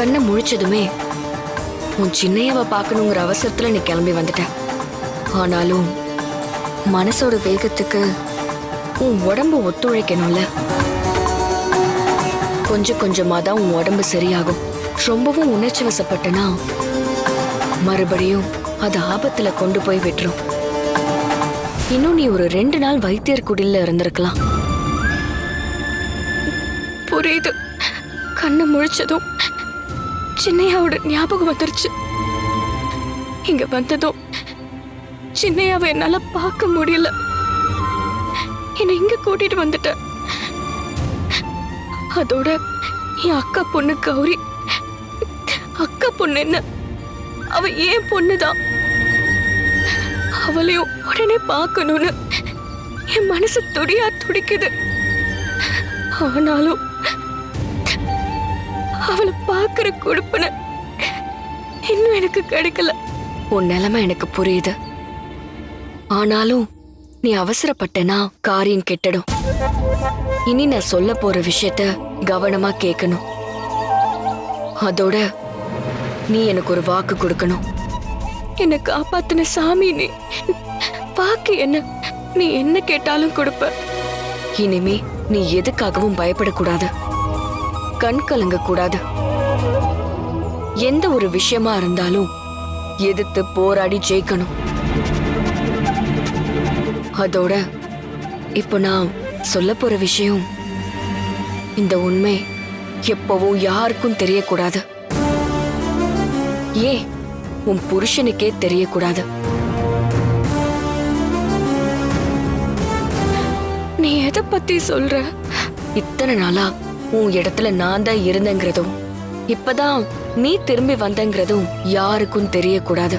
கண்ணை முழிச்சதுமே உன் சின்னையாவை பார்க்கணுங்கிற அவசரத்துல நீ கிளம்பி வந்துட்ட. ஆனாலும் மனசோட வேகத்துக்கு உன் உடம்பு ஒத்துழைக்கணும்ல. கொஞ்சம் கொஞ்சமா தான் உன் உடம்பு சரியாகும். ரொம்பவும் உணர்ச்சி வசப்பட்டனா மறுபடியும் அது ஆபத்துல கொண்டு போய் விட்டுரும். இன்னும் நீ ஒரு 2 நாள் வைத்தியர் குடில இருந்திருக்கலாம். புரியுது. கண்ணு முழிச்சதும் சின்னையாவோட ஞாபகம் வந்துருச்சு. இங்க வந்ததும் சின்னையாவை என்னால பார்க்க முடியல. என்னை இங்க கூட்டிட்டு வந்துட்ட. அதோட என் அக்கா பொண்ணு கௌரி, அக்கா பொண்ணு என்ன, அவ ஏன் பொண்ணுதான். அவளையும் உடனே பார்க்கணும்னு என் மனசு துடியா துடிக்குது. ஆனாலும் அவளை பார்க்கிற கொடுப்பன இன்னும் எனக்கு கிடைக்கல. உன் நிலைமை எனக்கு புரியுது. ஆனாலும் நீ அவசரப்பட்டனா காரியம் கெட்டடும். இனி நான் சொல்ல போற விஷயத்த கவனமா கேட்கணும். அதோட நீ எனக்கு ஒரு வாக்கு கொடுக்கணும். என்னை காப்பாத்தின சாமி நீ. வாக்கு என்ன? நீ என்ன கேட்டாலும் கொடுப்ப. இனிமே நீ எதுக்காகவும் பயப்படக்கூடாது, கண் கலங்க கூடாது. எந்த ஒரு விஷயமா இருந்தாலும் எதிர்த்து போராடி ஜெயிக்கணும். அதோட இப்போ நான் சொல்ல போற விஷயம், இந்த உண்மை எப்பவும் யாருக்கும் தெரியக்கூடாது. ஏன் உன் புருஷனுக்கே தெரியக்கூடாது. நீ எதை பத்தி சொல்ற? இத்தனை நாளா உன் இடத்துல நான் தான் இருந்தேங்கிறதும் இப்பதான் நீ திரும்பி வந்தங்கிறதும் யாருக்கும் தெரியக்கூடாது.